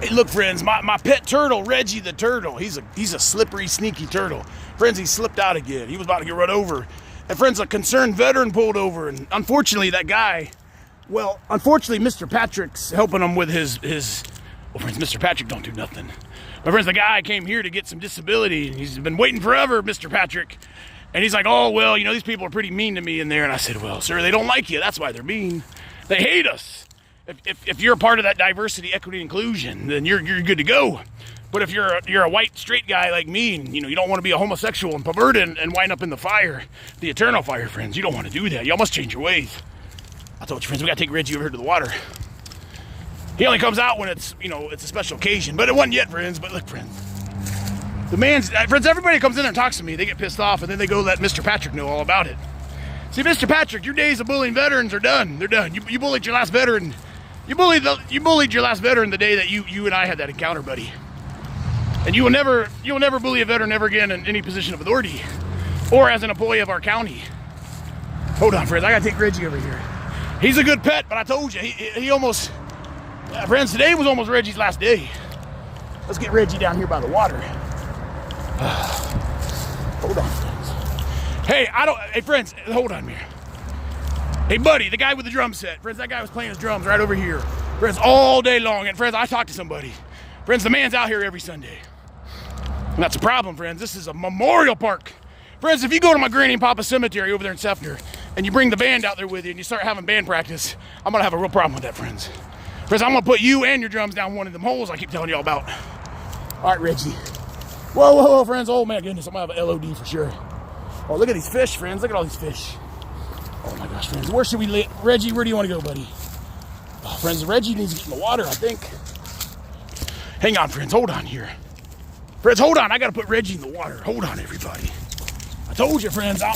Hey, look, friends, my pet turtle, Reggie the turtle. He's a slippery, sneaky turtle. Friends, he slipped out again. He was about to get run over. And friends, a concerned veteran pulled over, and unfortunately, that guy, well, unfortunately, Mr. Patrick's helping him with his well, friends, Mr. Patrick don't do nothing. But friends, the guy came here to get some disability, and he's been waiting forever, Mr. Patrick. And he's like, oh, well, you know, these people are pretty mean to me in there. And I said, well, sir, they don't like you. That's why they're mean. They hate us. If you're a part of that diversity, equity, inclusion, then you're good to go. But if you're a white straight guy like me, and you don't want to be a homosexual and perverted and wind up in the fire, the eternal fire, friends, you don't want to do that. Y'all must change your ways. I told you, friends, we gotta take Reggie over here to the water. He only comes out when it's a special occasion, but it wasn't yet, friends. But look, friends, friends, everybody comes in there and talks to me. They get pissed off, and then they go let Mr. Patrick know all about it. See, Mr. Patrick, your days of bullying veterans are done. They're done. You bullied your last veteran. You bullied your last veteran the day that you and I had that encounter, buddy. And you'll never bully a veteran ever again in any position of authority or as an employee of our county. Hold on, friends. I gotta take Reggie over here. He's a good pet, but I told you, he almost... friends, today was almost Reggie's last day. Let's get Reggie down here by the water. Hold on, friends. Hey, friends, hold on, man. Hey, buddy, the guy with the drum set. Friends, that guy was playing his drums right over here. Friends, all day long. And friends, I talked to somebody. Friends, the man's out here every Sunday. And that's a problem, friends. This is a memorial park. Friends, if you go to my Granny and Papa Cemetery over there in Seffner, and you bring the band out there with you, and you start having band practice, I'm gonna have a real problem with that, friends. Friends, I'm gonna put you and your drums down one of them holes I keep telling y'all about. All right, Reggie. Whoa, friends. Oh, my goodness. I'm gonna have an LOD for sure. Oh, look at these fish, friends. Look at all these fish. Oh, my gosh, friends. Where should we let Reggie, where do you want to go, buddy? Oh, friends, Reggie needs to get in the water, I think. Hang on, friends. Hold on here. Friends, hold on. I got to put Reggie in the water. Hold on, everybody. I told you, friends. I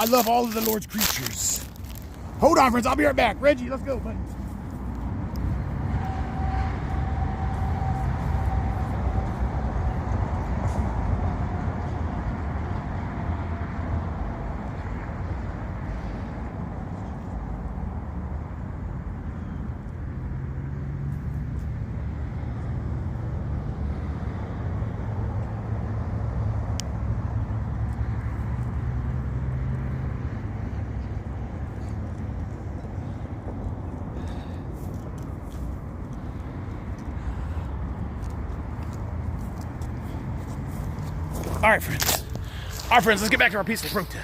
love all of the Lord's creatures. Hold on, friends. I'll be right back. Reggie, let's go, buddy. All right, friends, let's get back to our peaceful protest.